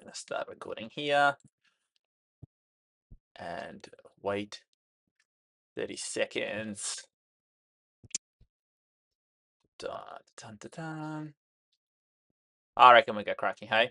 gonna start recording here and wait 30 seconds. Dun, dun, dun, dun. I reckon we get cracking, hey?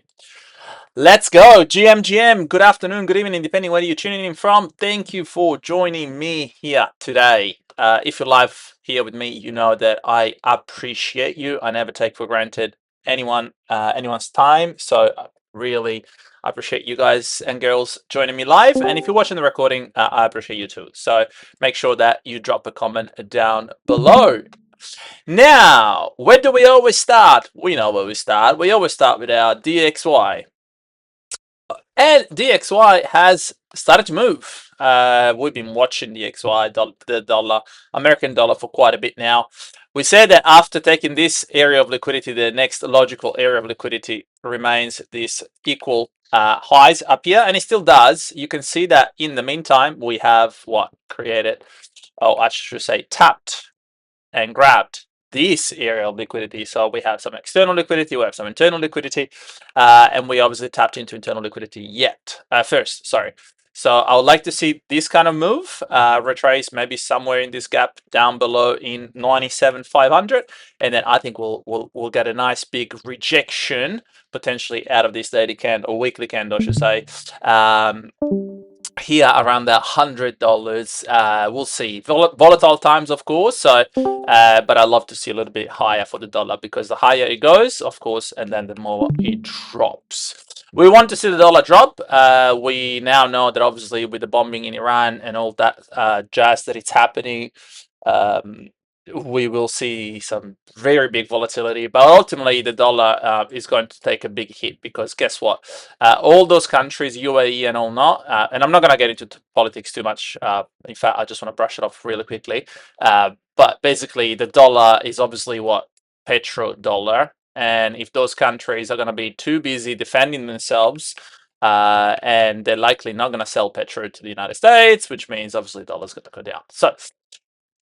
Let's go. GM, good afternoon, good evening, depending where you're tuning in from. Thank you for joining me here today. If you're live here with me, you know that I appreciate you. I never take for granted anyone's time. So really appreciate you guys and girls joining me live. And if you're watching the recording, I appreciate you too. So make sure that you drop a comment down below. Now, where do we always start? We know where we start. We always start with our DXY. And DXY has started to move. We've been watching DXY, the dollar, American dollar, for quite a bit now. We said that after taking this area of liquidity, the next logical area of liquidity remains this equal highs up here, and it still does. You can see that in the meantime, we have what created, oh, I should say tapped and grabbed this area of liquidity. So we have some external liquidity, we have some internal liquidity, and we obviously tapped into internal liquidity first, sorry. So I would like to see this kind of move, retrace maybe somewhere in this gap down below in 97,500, and then I think we'll get a nice big rejection potentially out of this daily candle or weekly candle, I should say. Here around that $100, we'll see. Volatile times, of course. So, but I love to see a little bit higher for the dollar, because the higher it goes, of course, and then the more it drops. We want to see the dollar drop. We now know that obviously with the bombing in Iran and all that jazz that it's happening, we will see some very big volatility, but ultimately the dollar is going to take a big hit, because guess what? All those countries, UAE and all not, and I'm not going to get into politics too much. In fact, I just want to brush it off really quickly. But basically, the dollar is obviously what? Petrodollar. And if those countries are going to be too busy defending themselves, and they're likely not going to sell petro to the United States, which means obviously the dollar's going to go down. So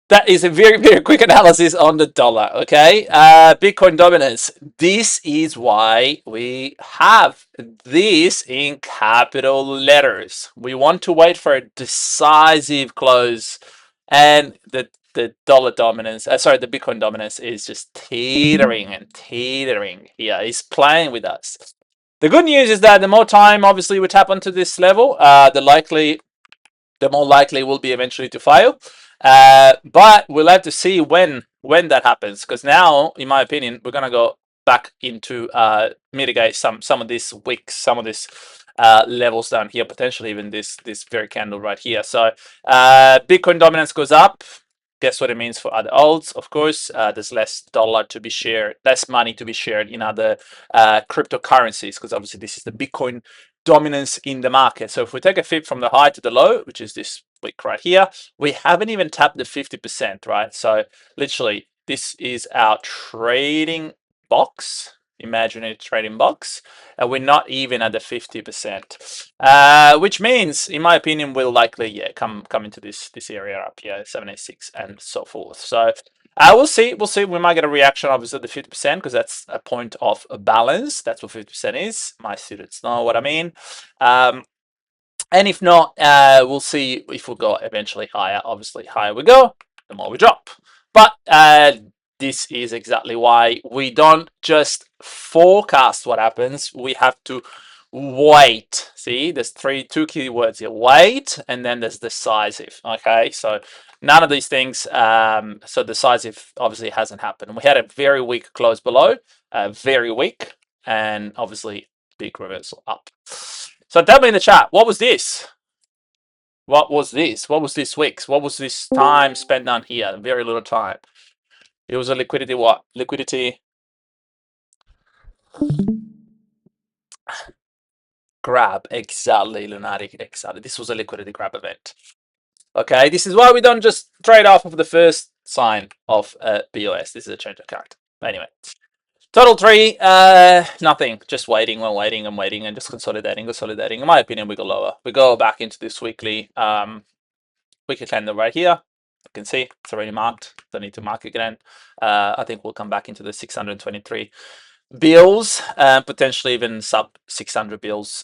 that is a very, very quick analysis on the dollar, okay? Bitcoin dominance. This is why we have this in capital letters. We want to wait for a decisive close, and the dollar dominance, the Bitcoin dominance is just teetering and teetering here. It's playing with us. The good news is that the more time, obviously, we tap onto this level, the more likely will be eventually to fail. But we'll have to see when that happens, because now, in my opinion, we're gonna go back into mitigate some of these wicks, some of these levels down here, potentially even this very candle right here. So Bitcoin dominance goes up. Guess what it means for other alts? Of course, there's less dollar to be shared, less money to be shared in other cryptocurrencies, because obviously this is the Bitcoin dominance in the market. So if we take a fib from the high to the low, which is this wick right here, we haven't even tapped the 50%, right? So literally, this is our trading box. Imagine a trading box, and we're not even at the 50%, which means, in my opinion, we'll likely come into this area up here, 786 and so forth. So we'll see. We might get a reaction, obviously, the 50%, because that's a point of a balance. That's what 50% is. My students know what I mean. And if not, we'll see if we'll go eventually higher. Obviously, higher we go, the more we drop. But this is exactly why we don't just forecast what happens. We have to wait. See, there's two key words here: wait, and then there's decisive. Okay, so none of these things. So decisive obviously hasn't happened. We had a very weak close below, very weak, and obviously big reversal up. So tell me in the chat, what was this? What was this? What was this week's? What was this time spent down here? Very little time. It was a liquidity what? Liquidity grab. Exactly, Lunatic. Exactly. This was a liquidity grab event. Okay, this is why we don't just trade off of the first sign of BOS. This is a change of character. Anyway, TOTAL3, nothing. Just waiting. We're waiting and waiting and just consolidating. In my opinion, we go lower. We go back into this weekly candle right here. You can see it's already marked. Don't need to mark again. I think we'll come back into the 623 bills, potentially even sub 600 bills,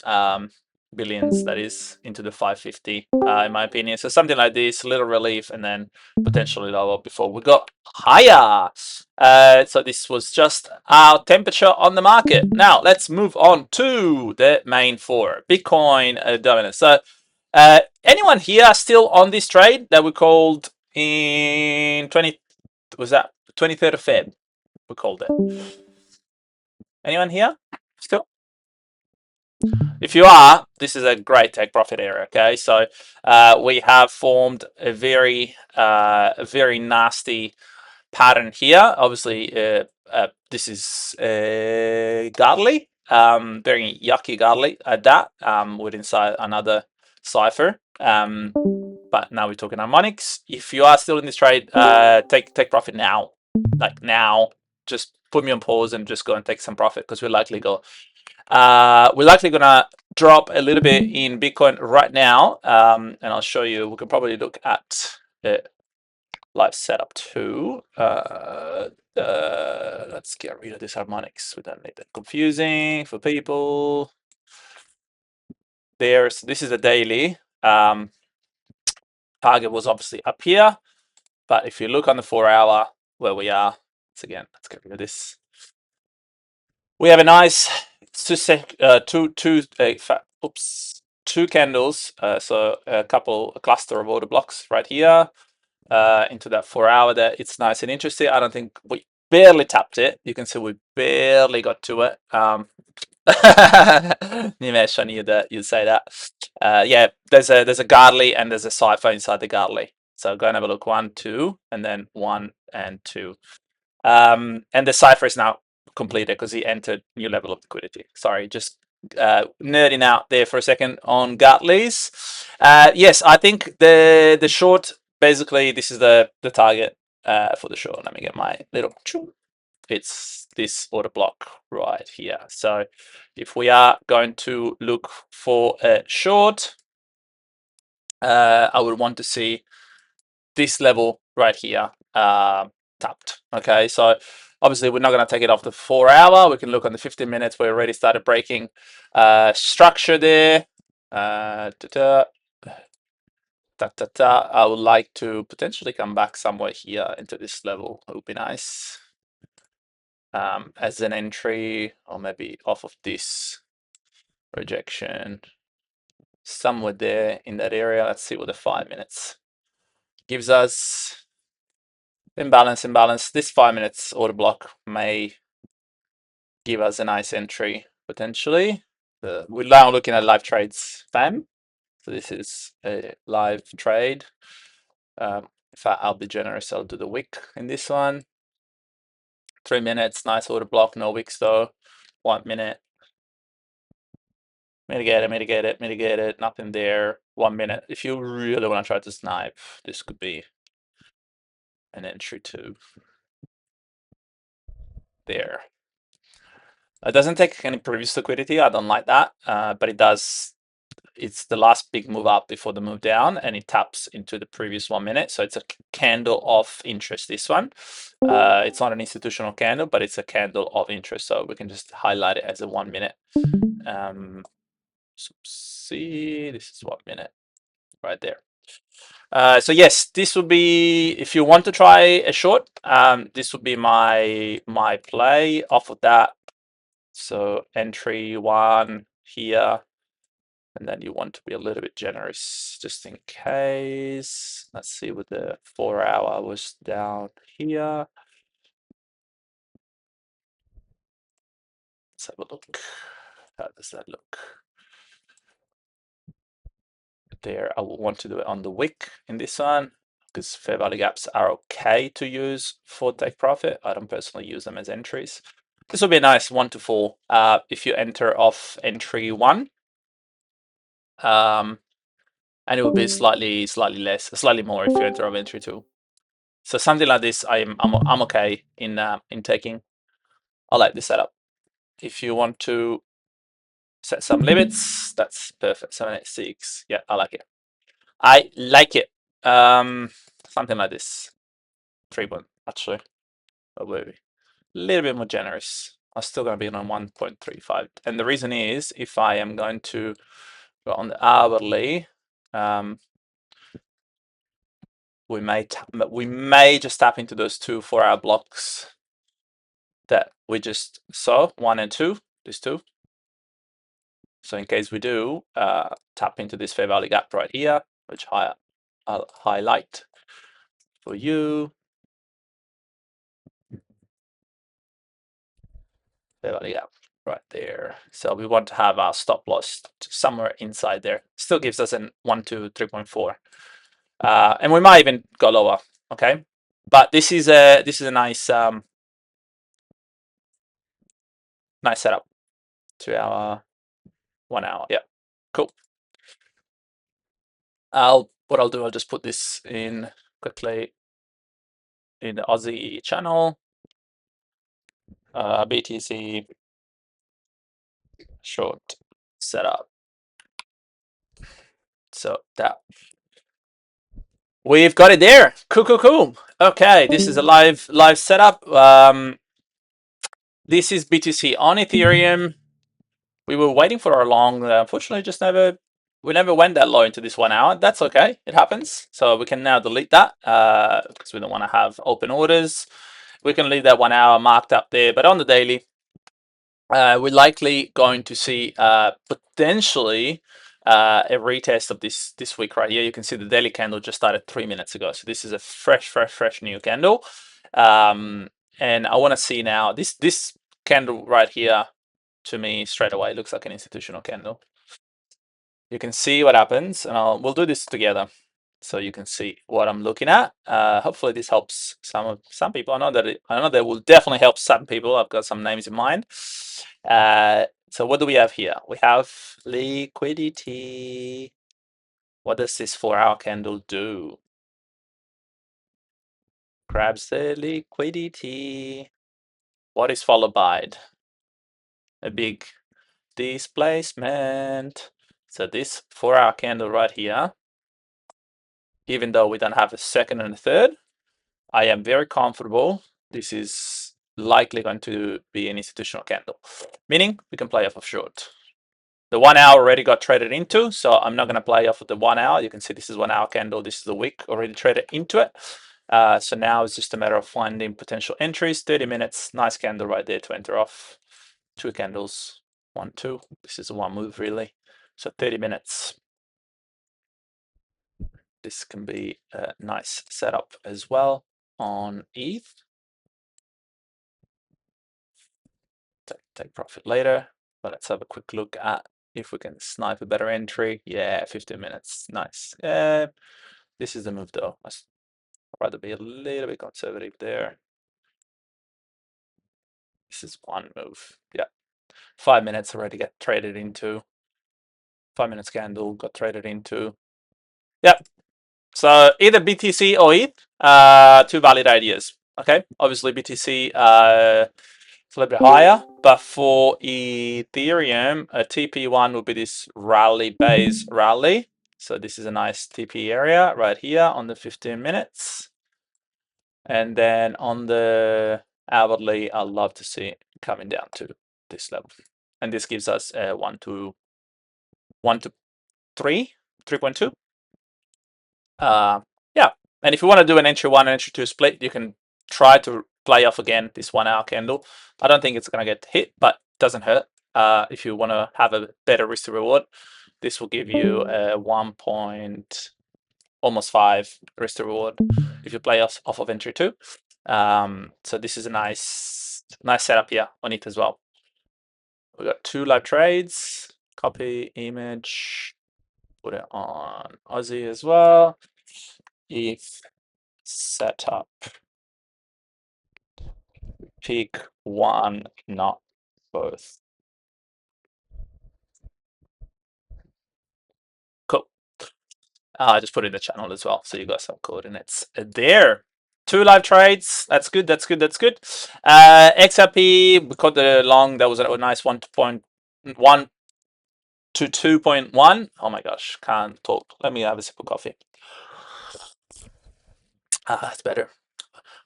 billions, that is, into the 550, in my opinion. So something like this, a little relief, and then potentially lower before we go higher. So this was just our temperature on the market. Now let's move on to the main four, Bitcoin dominance. So anyone here still on this trade that we called in 23rd of Feb? We called it. Anyone here still? If you are, this is a great take profit area. Okay, so we have formed a very nasty pattern here. Obviously, this is godly, very yucky godly at that, with inside another cipher. But now we're talking harmonics. If you are still in this trade, take profit now, like now. Just put me on pause and just go and take some profit, because we're likely gonna drop a little bit in Bitcoin right now, and I'll show you. We can probably look at the live setup too. Let's get rid of this harmonics. We don't need that confusing for people. This is a daily. Target was obviously up here, but if you look on the 4-hour where we are, let's get rid of this. We have a nice two candles, so a cluster of order blocks right here, into that 4-hour there. It's nice and interesting. I don't think we barely tapped it. You can see we barely got to it. Nimesh, I knew that you'd say that. Yeah, there's a godly and there's a cipher inside the godly. So go and have a look. 1, 2, and then 1 and 2. And the cipher is now completed because he entered new level of liquidity. Sorry, just nerding out there for a second on Gartley's. Yes, I think the short, basically this is the target for the short. Let me get my little, it's this order block right here. So if we are going to look for a short, I would want to see this level right here tapped. Okay, so obviously we're not going to take it off the 4-hour. We can look on the 15 minutes. We already started breaking structure there. I would like to potentially come back somewhere here into this level. It would be nice as an entry, or maybe off of this rejection, somewhere there in that area. Let's see what the 5 minutes gives us. Imbalance. This 5 minutes order block may give us a nice entry potentially. We're now looking at live trades, fam. So this is a live trade. In fact, I'll be generous. I'll do the wick in this one. 3 minutes, nice order block. No wicks though. 1 minute. Mitigate it. Nothing there. 1 minute. If you really want to try to snipe, this could be an entry too. There. It doesn't take any previous liquidity. I don't like that, but it does. It's the last big move up before the move down, and it taps into the previous 1 minute. So it's a candle of interest, this one. It's not an institutional candle, but it's a candle of interest. So we can just highlight it as a 1 minute. So see, this is 1 minute right there. So yes, this would be, if you want to try a short, this would be my play off of that. So entry 1 here, and then you want to be a little bit generous just in case. Let's see what the 4-hour was down here. Let's have a look. How does that look? There, I will want to do it on the wick in this one, because fair value gaps are okay to use for take profit. I don't personally use them as entries. This will be a nice 1 to 4 if you enter off entry 1. And it will be slightly more if you enter off entry 2. So something like this, I'm okay in taking. I like this setup. If you want to set some limits, that's perfect. 786. Yeah, I like it. I like it. Something like this. 3 1 actually. Oh, maybe a little bit more generous. I'm still going to be on 1.35. And the reason is, if I am going to go on the hourly, we may just tap into those 2 4-hour blocks that we just saw, 1 and 2, these two. So in case we do, tap into this fair value gap right here, which I'll highlight for you. Fair value gap right there. So we want to have our stop loss somewhere inside there. Still gives us an 1 to 3.4. And we might even go lower, okay? But this is a nice nice setup. 2 hour, 1 hour. Yeah, cool. What I'll do, I'll just put this in quickly in the Aussie channel. BTC short setup. So that we've got it there. Cool. Okay, this is a live setup. This is BTC on Ethereum. We were waiting for our long. Unfortunately, we never went that low into this 1 hour. That's okay. It happens. So we can now delete that because we don't want to have open orders. We can leave that 1 hour marked up there. But on the daily, we're likely going to see potentially a retest of this week right here. You can see the daily candle just started 3 minutes ago. So this is a fresh new candle. And I want to see now this candle right here. To me, straight away, looks like an institutional candle. You can see what happens, and we'll do this together, so you can see what I'm looking at. Hopefully, this helps some people. I know that will definitely help some people. I've got some names in mind. So what do we have here? We have liquidity. What does this 4-hour candle do? Grabs the liquidity. What is followed by a big displacement. So this 4-hour candle right here, even though we don't have a second and a third, I am very comfortable. This is likely going to be an institutional candle, meaning we can play off of short. The 1 hour already got traded into, so I'm not going to play off of the 1 hour. You can see this is 1 hour candle. This is the wick already traded into it. So now it's just a matter of finding potential entries. 30 minutes, nice candle right there to enter off. 2 candles, 1, 2. This is one move really. So 30 minutes. This can be a nice setup as well on ETH. Take profit later, but let's have a quick look at if we can snipe a better entry. Yeah, 15 minutes, nice. This is the move though. I'd rather be a little bit conservative there. This is one move. Yeah, 5 minutes already get traded into. 5 minutes candle got traded into. Yep. So either BTC or ETH, 2 valid ideas. Okay, obviously BTC it's a little bit higher, but for Ethereum, a TP1 would be this rally base rally. So this is a nice TP area right here on the 15 minutes. And then on the hourly, I'd love to see it coming down to this level. And this gives us a 1 to 3, 3.2. Yeah, and if you want to do an entry 1 and entry 2 split, you can try to play off again this 1 hour candle. I don't think it's going to get hit, but it doesn't hurt. If you want to have a better risk to reward, this will give you a 1 point almost 5 risk to reward if you play off of entry 2. So this is a nice setup here on it as well. We got 2 live trades. Copy image. Put it on Aussie as well. ETH setup. Pick one, not both. Cool. I just put it in the channel as well, so you got some coordinates there. 2 live trades. That's good. XRP, we caught the long. That was a nice 1.1 to 2.1. Oh my gosh, can't talk. Let me have a sip of coffee. That's better.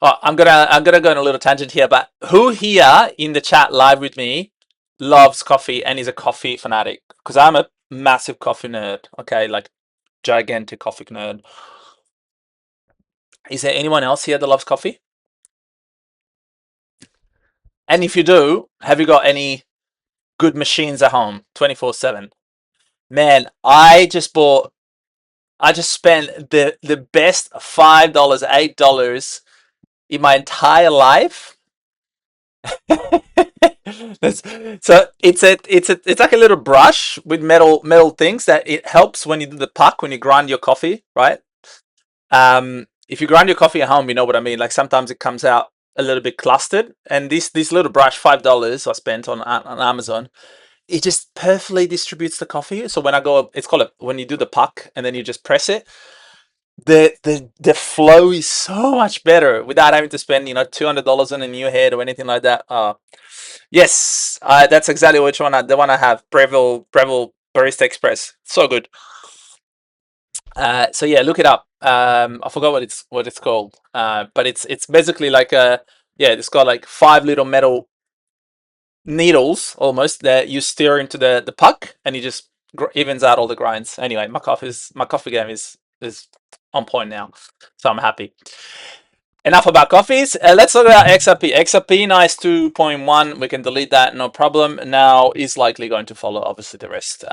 Oh, I'm gonna go on a little tangent here, but who here in the chat live with me loves coffee and is a coffee fanatic? Because I'm a massive coffee nerd. Okay, like gigantic coffee nerd. Is there anyone else here that loves coffee? And if you do, have you got any good machines at home 24/7? Man, I just spent the best $5, $8 in my entire life. So it's like a little brush with metal things that it helps when you do the puck, when you grind your coffee, right? If you grind your coffee at home, you know what I mean. Like sometimes it comes out a little bit clustered, and this little brush, $5 I spent on Amazon, it just perfectly distributes the coffee. So when I go, it's called when you do the puck and then you just press it, the flow is so much better without having to spend $200 on a new head or anything like that. Yes, that's exactly which one the one I have. Breville Barista Express, so good. So yeah, look it up. I forgot what it's called. But it's basically like it's got like 5 little metal needles almost that you steer into the puck, and you just evens out all the grinds. Anyway, my coffee game is on point now, so I'm happy. Enough about coffees. Let's look at XRP. XRP nice 2.1. We can delete that, no problem. Now is likely going to follow obviously the rest.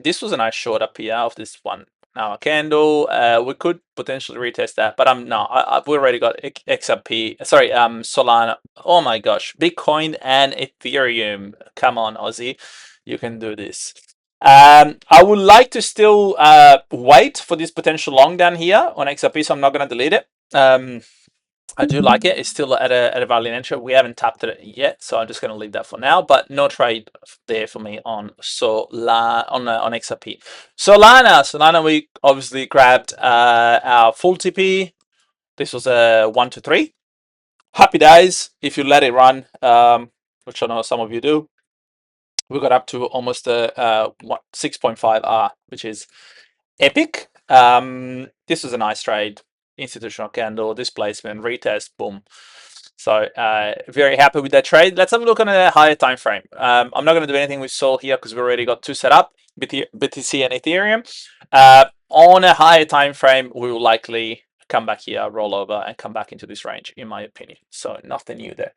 This was a nice short up here of this one. Now a candle. We could potentially retest that, but I've already got XRP. Sorry, Solana. Oh my gosh, Bitcoin and Ethereum. Come on, Aussie, you can do this. I would like to still wait for this potential long down here on XRP, so I'm not going to delete it. I do like it. It's still at a valid entry. We haven't tapped it yet, so I'm just going to leave that for now. But no trade there for me on on XRP. Solana, we obviously grabbed our full TP. This was a 1 to 3. Happy days if you let it run, which I know some of you do. We got up to almost a 6.5 R, which is epic. This was a nice trade. Institutional candle, displacement, retest, boom. So very happy with that trade. Let's have a look on a higher time frame. I'm not going to do anything with Sol here because we already got two set up, BTC and Ethereum. On a higher time frame, we will likely come back here, roll over, and come back into this range, in my opinion. So nothing new there.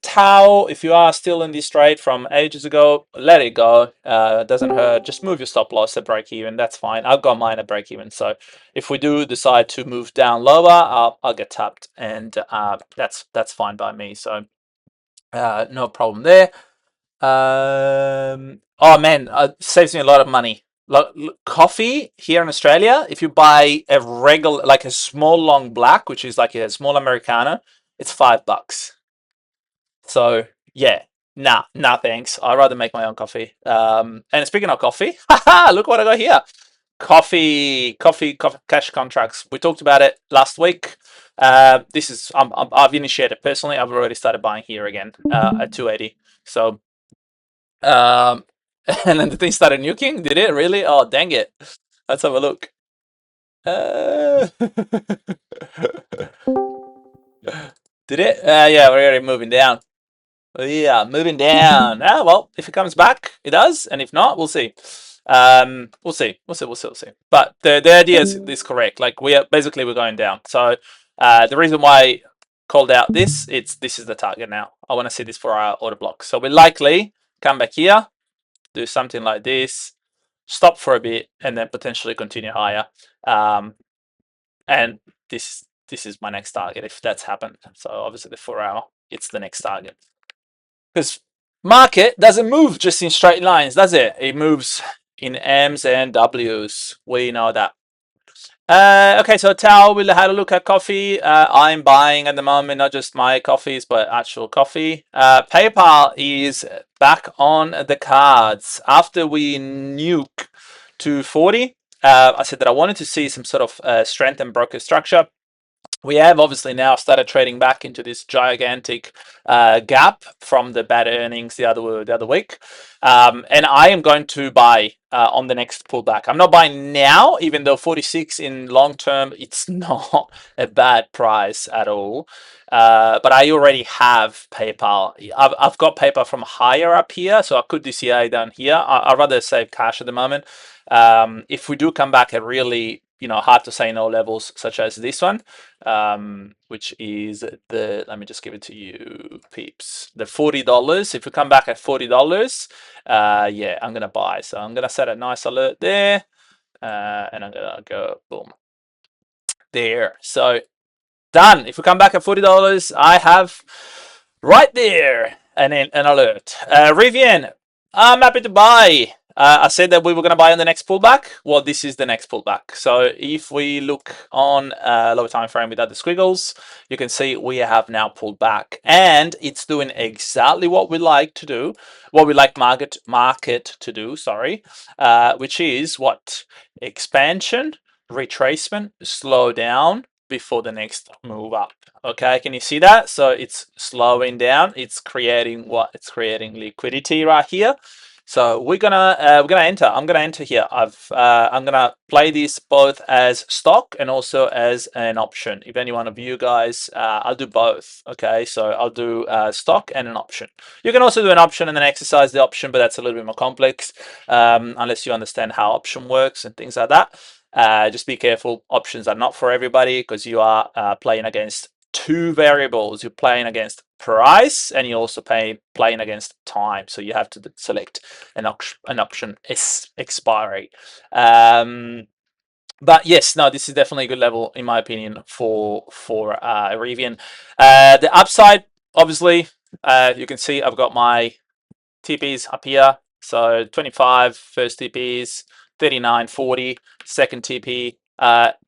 Tau, if you are still in this trade from ages ago, let it go. It doesn't hurt. Just move your stop loss at break even. That's fine. I've got mine at break even. So if we do decide to move down lower, I'll get tapped, and that's fine by me. So no problem there. Oh man, it saves me a lot of money. Coffee here in Australia, if you buy a regular, like a small long black, which is like a small Americano, it's $5. So yeah, nah, thanks. I'd rather make my own coffee. And speaking of coffee, haha, look what I got here. Coffee cash contracts. We talked about it last week. This is I've initiated personally. I've already started buying here again at 280. So and then the thing started nuking. Did it really? Oh dang it! Let's have a look. Did it? Yeah, we're already moving down. Yeah, moving down. Well, if it comes back, it does, and if not, we'll see. We'll see. But the idea is correct. Like we're going down. So the reason why I called out this is the target now. I want to see this for our order block. So we likely come back here, do something like this, stop for a bit, and then potentially continue higher. And this is my next target if that's happened. So obviously the 4-hour, it's the next target. Because market doesn't move just in straight lines, does it? It moves in M's and W's. We know that. Okay, so Tao, we had a look at coffee. I'm buying at the moment, not just my coffees, but actual coffee. PayPal is back on the cards. After we nuke to 40, I said that I wanted to see some sort of strength and broker structure. we have obviously now started trading back into this gigantic gap from the bad earnings the other week, and I am going to buy on the next pullback. I'm not buying now, even though 46 in long term it's not a bad price at all. But I already have PayPal. I've got PayPal from higher up here, so I could DCA down here. I'd rather save cash at the moment. If we do come back at really, hard to say no levels such as this one, which is let me just give it to you, peeps, the $40. If we come back at $40, yeah, I'm gonna buy. So I'm gonna set a nice alert there, and I'm gonna go boom there. So done. If we come back at $40, I have right there an alert. Rivian, I'm happy to buy. I said that we were going to buy on the next pullback. Well, this is the next pullback. So if we look on lower time frame without the squiggles, you can see we have now pulled back, and it's doing exactly what we like to do, what we like market to do. Sorry, which is what? Expansion, retracement, slow down before the next move up. Okay, can you see that? So it's slowing down. It's creating what? It's creating liquidity right here. So we're gonna enter. I'm gonna enter here. I'm gonna play this both as stock and also as an option. If any one of you guys, I'll do both. Okay, so I'll do stock and an option. You can also do an option and then exercise the option, but that's a little bit more complex unless you understand how option works and things like that. Just be careful. Options are not for everybody because you are playing against two variables. You're playing against price and you're also playing against time. So you have to select an option expiry. But yes, no, this is definitely a good level in my opinion for Rivian. The upside, obviously, you can see I've got my TPs up here. So 25 first TPs, 39.40 second TP.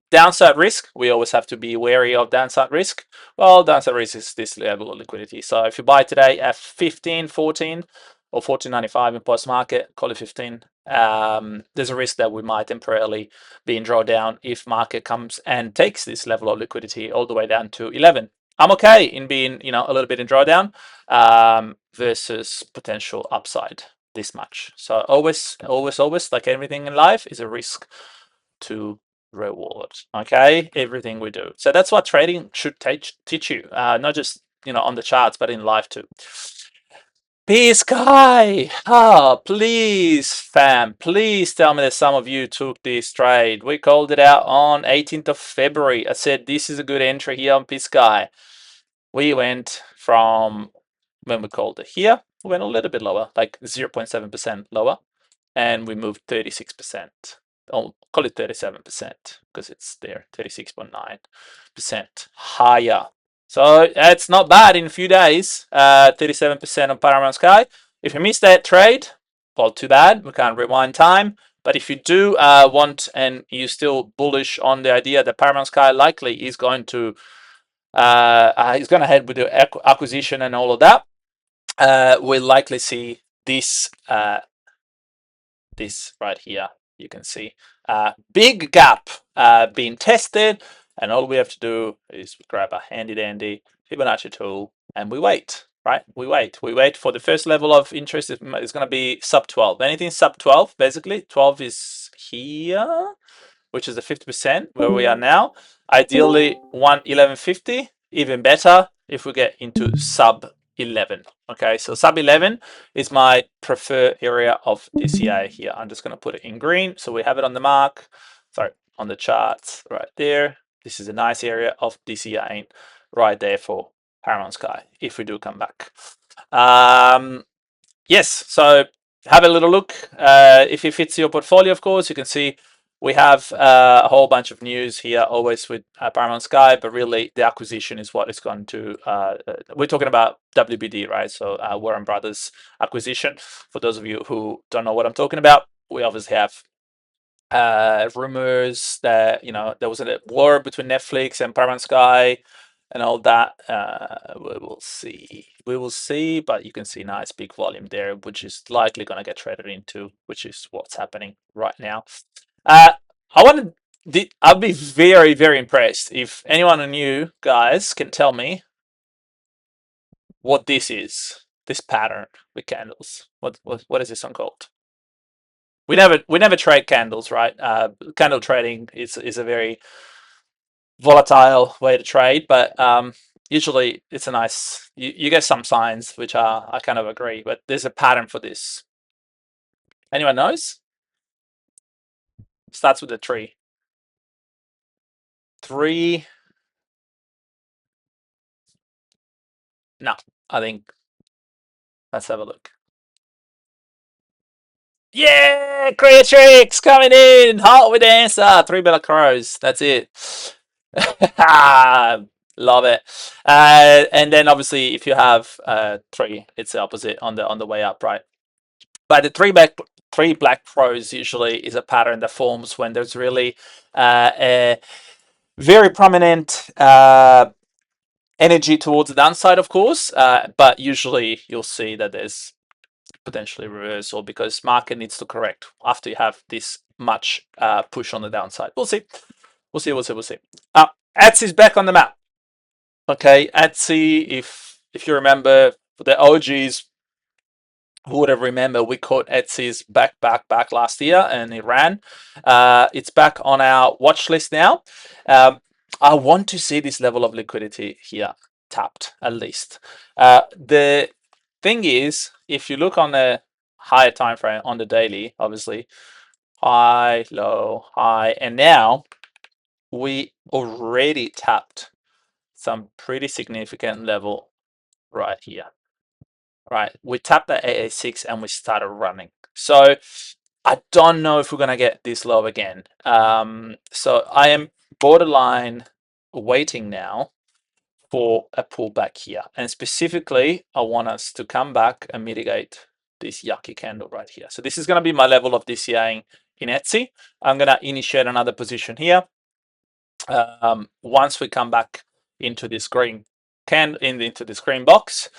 Downside risk, we always have to be wary of downside risk. Well, downside risk is this level of liquidity. So if you buy today at 15.14 or 14.95 in post market, call it 15. There's a risk that we might temporarily be in drawdown if market comes and takes this level of liquidity all the way down to 11. I'm okay in being, a little bit in drawdown versus potential upside this much. So always, like everything in life, is a risk to reward. Okay, everything we do. So that's what trading should teach you, not just on the charts, but in life too. Peace, guy. Please, fam, please tell me that some of you took this trade. We called it out on 18th of February. I said this is a good entry here on Peace, guy. We went from when we called it here, we went a little bit lower, like 0.7% lower, and we moved 36%. Oh, call it 37% because it's there, 36.9% higher. So it's not bad in a few days. 37% on Paramount Sky. If you missed that trade, well, too bad. We can't rewind time. But if you do want and you're still bullish on the idea that Paramount Sky likely is going to head with the acquisition and all of that, we'll likely see this this right here. You can see big gap being tested, and all we have to do is grab a handy dandy Fibonacci tool and we wait. Right, we wait for the first level of interest. It's going to be sub 12. Anything sub 12, basically 12 is here, which is the 50% where we are now. Ideally 1150, even better if we get into sub 11. Okay, so sub 11 is my preferred area of DCA here. I'm just going to put it in green so we have it on the mark. Sorry, on the charts right there. This is a nice area of DCA right there for Paramount Sky if we do come back. Yes, so have a little look. If it fits your portfolio, of course, you can see we have a whole bunch of news here, always with Paramount Sky, but really the acquisition is what is going to, we're talking about WBD, right? So Warren Brothers acquisition. For those of you who don't know what I'm talking about, we obviously have rumors that, there was a war between Netflix and Paramount Sky and all that. We will see, but you can see nice big volume there, which is likely going to get traded into, which is what's happening right now. I want to I'd be very, very impressed if anyone of you guys can tell me what this is. This pattern with candles. What is this one called? We never trade candles, right? Candle trading is a very volatile way to trade, but usually it's a nice. You get some signs which are I kind of agree, but there's a pattern for this. Anyone knows? Starts with a tree. Three. No, I think let's have a look. Yeah, Creatrix coming in hot with the answer. 3 Bella Crows. That's it. Love it. And then obviously, if you have three, it's the opposite on the way up, right? But the three black crows usually is a pattern that forms when there's really a very prominent energy towards the downside, of course. But usually you'll see that there's potentially reversal because market needs to correct after you have this much push on the downside. We'll see. We'll see. We'll see. We'll see. ETH is back on the map. Okay, ETH, if you remember, the OGs who would have remember we caught ETH's back last year and it ran. It's back on our watch list now. I want to see this level of liquidity here tapped at least. The thing is, if you look on the higher time frame on the daily, obviously high, low, high, and now we already tapped some pretty significant level right here. Right, we tapped the AA6 and we started running. So I don't know if we're gonna get this low again. So I am borderline waiting now for a pullback here, and specifically, I want us to come back and mitigate this yucky candle right here. So this is gonna be my level of DCAing in Etsy. I'm gonna initiate another position here. Once we come back into this green into this green box,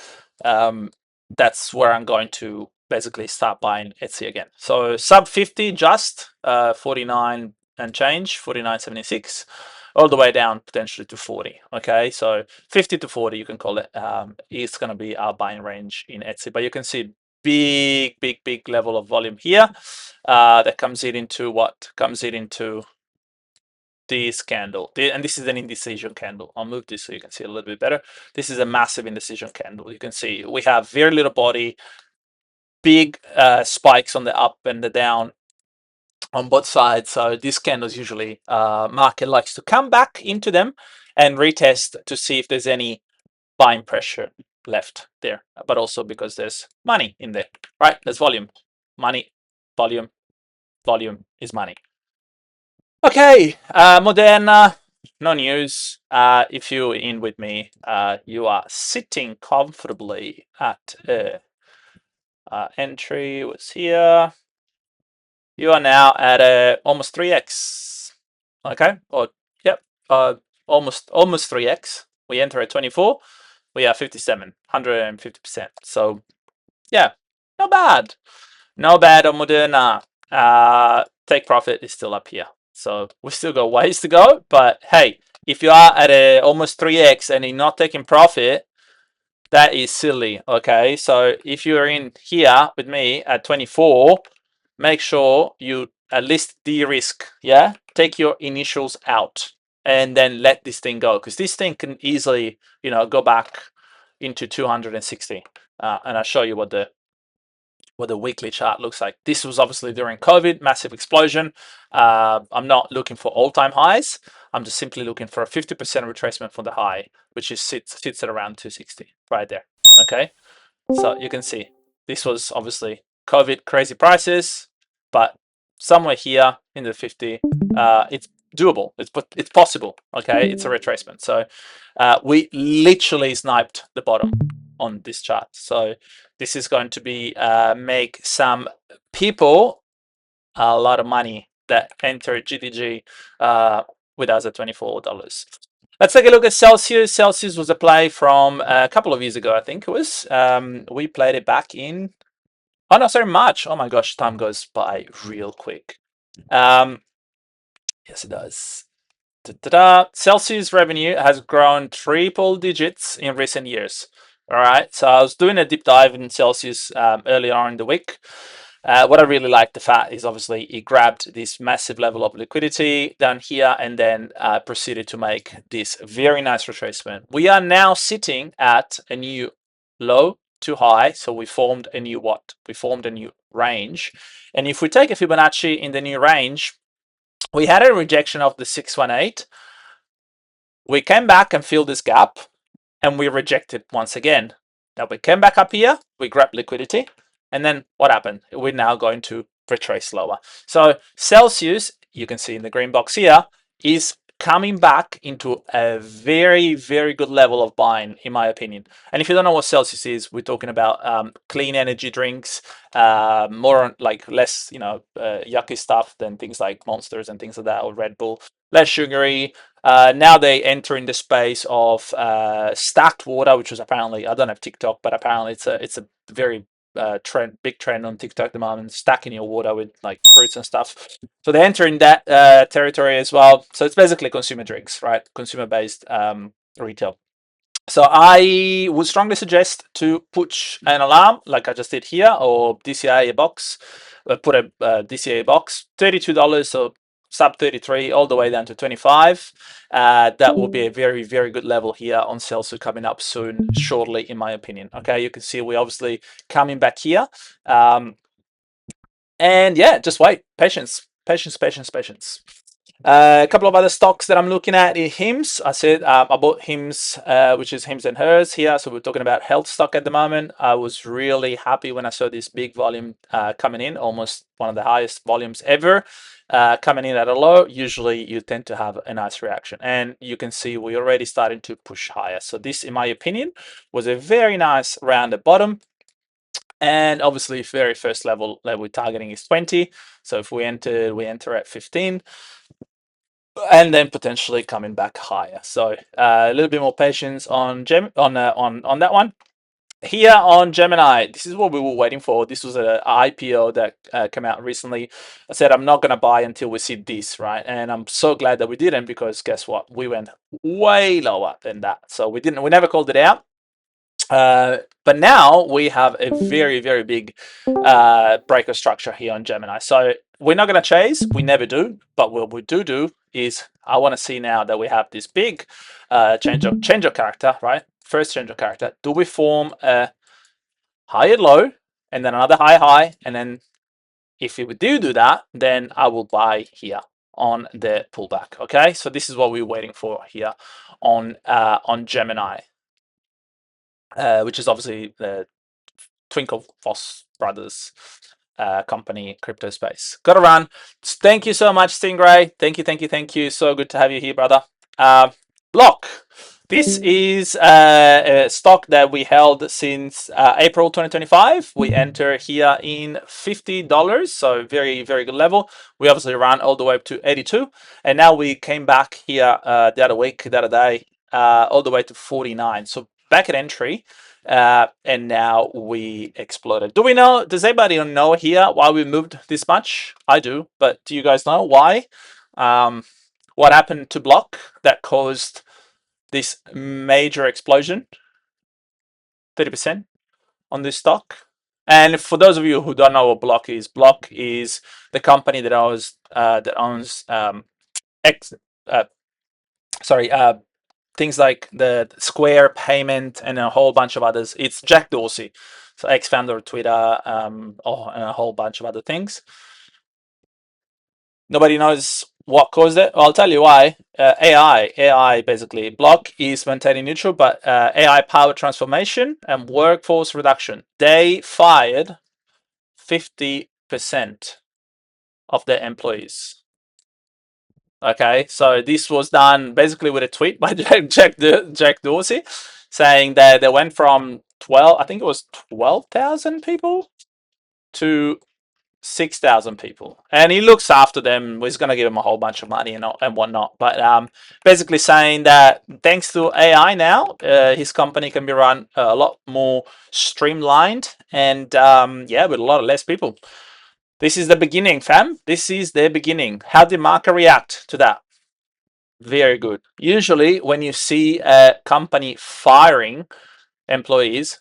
that's where I'm going to basically start buying Etsy again. So sub 50 just 49 and change, 49.76, all the way down potentially to 40. Okay, so 50 to 40 you can call it, is going to be our buying range in Etsy. But you can see big level of volume here that comes it into what comes it into this candle, and this is an indecision candle. I'll move this so you can see a little bit better. This is a massive indecision candle. You can see we have very little body, big spikes on the up and the down on both sides. So these candles usually market likes to come back into them and retest to see if there's any buying pressure left there, but also because there's money in there, right? There's volume, money, volume is money. Okay, Moderna, no news. If you're in with me, you are sitting comfortably at entry was here. You are now at almost 3x. Okay, or yep, almost 3x. We enter at 24. We are 57, 150%. So yeah, not bad. No bad on Moderna. Take profit is still up here. So we still got ways to go. But hey, if you are at almost 3x and you're not taking profit, that is silly. Okay, so if you're in here with me at 24, make sure you at least de-risk. Yeah, take your initials out and then let this thing go, because this thing can easily, go back into 260. And I'll show you what the weekly chart looks like. This was obviously during COVID, massive explosion. I'm not looking for all-time highs. I'm just simply looking for a 50% retracement from the high, which is sits at around 260 right there. Okay, so you can see this was obviously COVID crazy prices, but somewhere here in the 50, it's doable. It's possible. Okay, it's a retracement. So we literally sniped the bottom on this chart. So this is going to be make some people a lot of money that enter GDG with us at $24. Let's take a look at Celsius. Celsius was a play from a couple of years ago, I think it was. We played it back in, oh no, sorry, March. Oh my gosh, time goes by real quick. Yes, it does. Ta-da. Celsius revenue has grown triple digits in recent years. All right, so I was doing a deep dive in Celsius earlier on in the week. What I really like the fact is obviously it grabbed this massive level of liquidity down here and then proceeded to make this very nice retracement. We are now sitting at a new low to high, so we formed a new what? We formed a new range. And if we take a Fibonacci in the new range, we had a rejection of the 618. We came back and filled this gap and we rejected once again. Now we came back up here, we grabbed liquidity, and then what happened? We're now going to retrace lower. So Celsius, you can see in the green box here, is coming back into a very, very good level of buying, in my opinion. And if you don't know what Celsius is, we're talking about clean energy drinks, more like less, yucky stuff than things like Monsters and things like that, or Red Bull, less sugary. Now they enter in the space of stacked water, which was apparently, I don't have TikTok, but apparently it's a very big trend on TikTok at the moment, stacking your water with like fruits and stuff. So they enter in that territory as well. So it's basically consumer drinks, right? Consumer based retail. So I would strongly suggest to push an alarm like I just did here, or DCA box. Put a DCA box, $32, so sub 33 all the way down to 25. That will be a very, very good level here on Celsius coming up soon, shortly, in my opinion. Okay, you can see we're obviously coming back here. And yeah, just wait. Patience, patience, patience, patience. A couple of other stocks that I'm looking at is HIMS. I said I bought HIMS, which is HIMS and Hers here. So we're talking about health stock at the moment. I was really happy when I saw this big volume coming in, almost one of the highest volumes ever coming in at a low. Usually you tend to have a nice reaction. And you can see we're already starting to push higher. So this, in my opinion, was a very nice round at bottom. And obviously, very first level that we're targeting is 20. So if we enter at 15, and then potentially coming back higher. So a little bit more patience on on that one. Here on Gemini, this is what we were waiting for. This was an IPO that came out recently. I said I'm not going to buy until we see this, right? And I'm so glad that we didn't, because guess what? We went way lower than that. So we never called it out. But now we have a very, very big breaker structure here on Gemini. So we're not going to chase. We never do. But what we do is I want to see now that we have this big change of character, right? First change of character. Do we form a high and low, and then another high, and then if we do that, then I will buy here on the pullback. Okay, so this is what we're waiting for here on Gemini. Which is obviously the Twinkle Foss Brothers company, crypto space. Got to run. Thank you so much, Stingray. Thank you, thank you, thank you. So good to have you here, brother. Block. This is a stock that we held since April 2025. We enter here in $50, so very, very good level. We obviously ran all the way up to 82, and now we came back here the other day, all the way to 49. So back at entry, and now we exploded. Does anybody know here why we moved this much? I do, but do you guys know why? What happened to Block that caused this major explosion? 30% on this stock. And for those of you who don't know what Block is the company that owns things like the Square payment and a whole bunch of others. It's Jack Dorsey, so ex-founder of Twitter, and a whole bunch of other things. Nobody knows what caused it. Well, I'll tell you why. AI basically. Block is maintaining neutral, but AI powered transformation and workforce reduction. They fired 50% of their employees. Okay, so this was done basically with a tweet by Jack Dorsey, saying that they went from 12,000 people to 6,000 people, and he looks after them. He's going to give them a whole bunch of money and whatnot. But basically saying that thanks to AI now, his company can be run a lot more streamlined and with a lot of less people. This is the beginning, fam. This is the beginning. How did market react to that? Very good. Usually, when you see a company firing employees,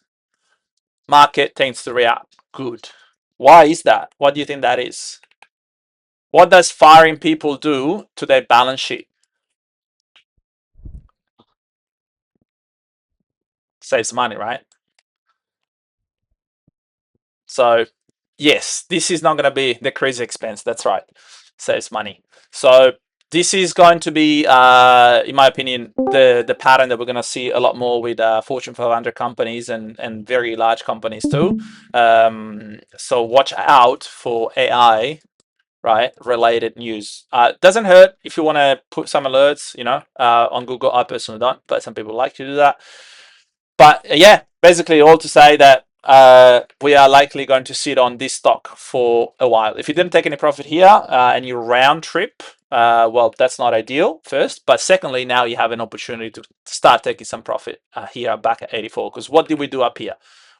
market tends to react good. Why is that? What do you think that is? What does firing people do to their balance sheet? Saves money, right? So yes, this is not going to be the crazy expense. That's right. Saves money. So this is going to be, in my opinion, the pattern that we're going to see a lot more with Fortune 500 companies and very large companies too. So watch out for AI, right? Related news. Doesn't hurt if you want to put some alerts, on Google. I personally don't, but some people like to do that. But yeah, basically all to say that we are likely going to sit on this stock for a while. If you didn't take any profit here and you round trip, well, that's not ideal, first. But secondly, now you have an opportunity to start taking some profit here back at 84. Because what did we do up here?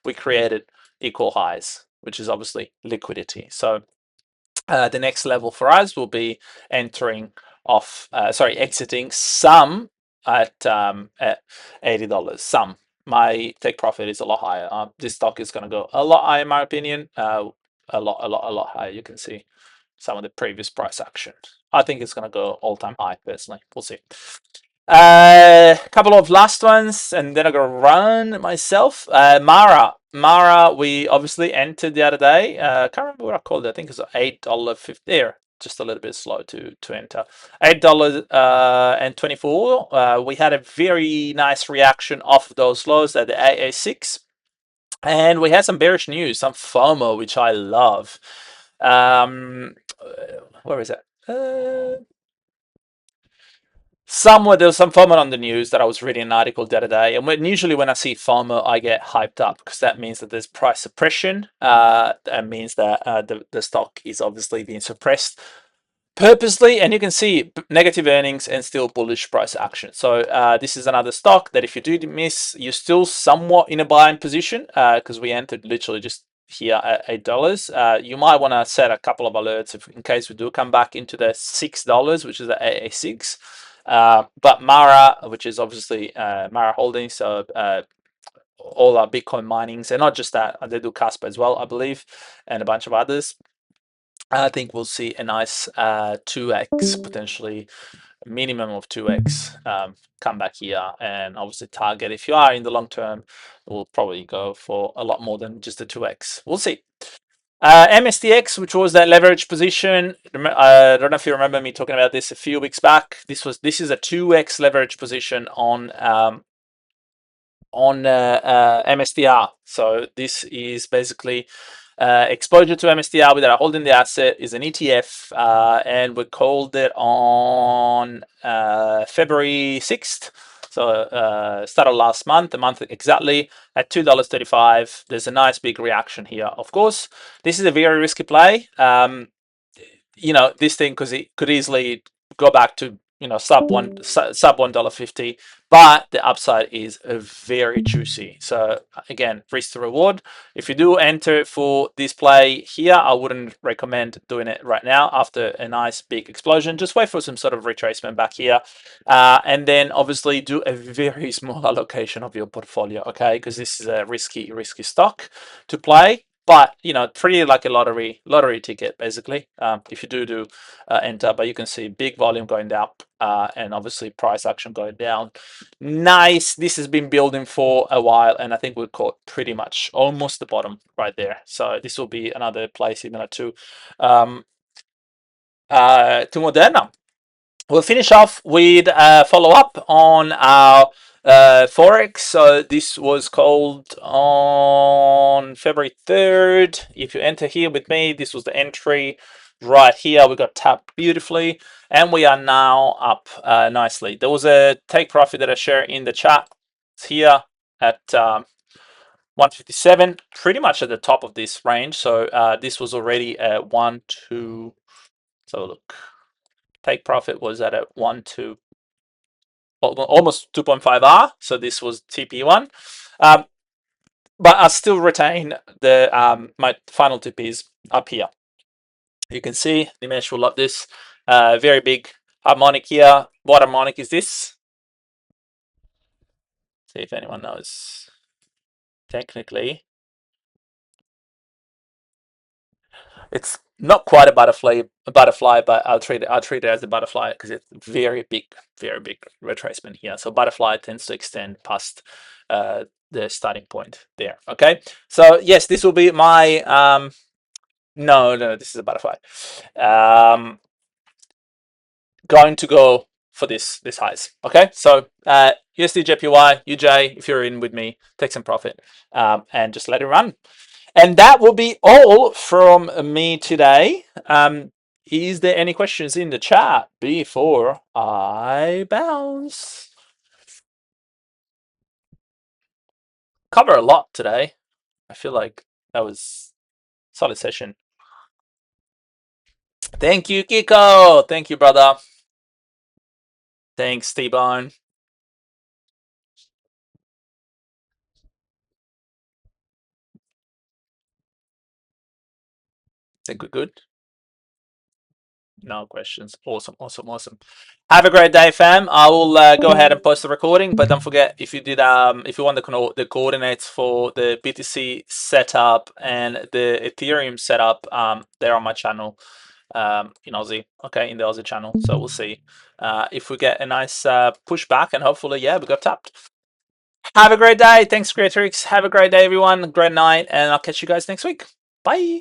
We created equal highs, which is obviously liquidity. So the next level for us will be exiting some at $80. Some. My take profit is a lot higher. This stock is going to go a lot higher, in my opinion. A lot higher. You can see some of the previous price action. I think it's going to go all-time high, personally. We'll see. A couple of last ones, and then I'm gonna run myself. Mara, we obviously entered the other day. Can't remember what I called it. I think it's $8.50 there. Just a little bit slow to enter. $8 and 24. We had a very nice reaction off of those lows at the AA6, and we had some bearish news, some FOMO, which I love. Where is it? Somewhere there was some FOMO on the news that I was reading an article the other day, and usually when I see FOMO, I get hyped up because that means that there's price suppression. That means that the stock is obviously being suppressed purposely, and you can see negative earnings and still bullish price action. So this is another stock that if you do miss, you're still somewhat in a buying position because we entered literally just here at $8. You might want to set a couple of alerts in case we do come back into the $6, which is the AA6. But Mara, which is obviously Mara Holdings, so all our Bitcoin minings, and not just that, they do Casper as well, I believe, and a bunch of others. I think we'll see a nice 2x, potentially minimum of 2x come back here, and obviously target, if you are in the long term, will probably go for a lot more than just a 2x. We'll see. MSTX, which was that leverage position. I don't know if you remember me talking about this a few weeks back. This is a 2x leverage position on MSTR. So this is basically exposure to MSTR without holding the asset is an ETF, and we called it on February 6th. So started last month, a month exactly, at $2.35. There's a nice big reaction here. Of course, this is a very risky play. This thing, because it could easily go back to sub $1.50, but the upside is very juicy. So again, risk to reward. If you do enter for this play here, I wouldn't recommend doing it right now after a nice big explosion. Just wait for some sort of retracement back here, and then obviously do a very small allocation of your portfolio, okay? Because this is a risky stock to play. But treat it like a lottery ticket, basically. If you do enter, but you can see big volume going up, and obviously price action going down. Nice. This has been building for a while, and I think we caught pretty much almost the bottom right there. So this will be another play similar to Moderna. We'll finish off with a follow-up on our Forex. So this was called on February 3rd. If you enter here with me, this was the entry right here. We got tapped beautifully, and we are now up nicely. There was a take profit that I shared in the chat. It's here at 157, pretty much at the top of this range. So this was already at 1, 2. So look. Take profit was at a 1 2, almost 2.5 R. So this was TP1, but I still retain the my final TP is up here. You can see Nimesh will love this. Very big harmonic here. What harmonic is this? See if anyone knows. Technically, it's not quite a butterfly, but I'll treat it as a butterfly because it's very big retracement here. So butterfly tends to extend past the starting point there. Okay, so yes, this will be my no, this is a butterfly. Going to go for this highs. Okay, so USDJPY, UJ, if you're in with me, take some profit and just let it run. And that will be all from me today. Is there any questions in the chat before I bounce? Cover a lot today. I feel like that was a solid session. Thank you, Kiko. Thank you, brother. Thanks, T-Bone. Think we're good? No questions. Awesome. Have a great day, fam. I will go ahead and post the recording, but don't forget if you did if you want the coordinates for the BTC setup and the Ethereum setup, they're on my channel in Aussie. Okay, in the Aussie channel. So we'll see if we get a nice pushback, and hopefully, yeah, we got tapped. Have a great day. Thanks, Creatrix. Have a great day, everyone. Great night, and I'll catch you guys next week. Bye.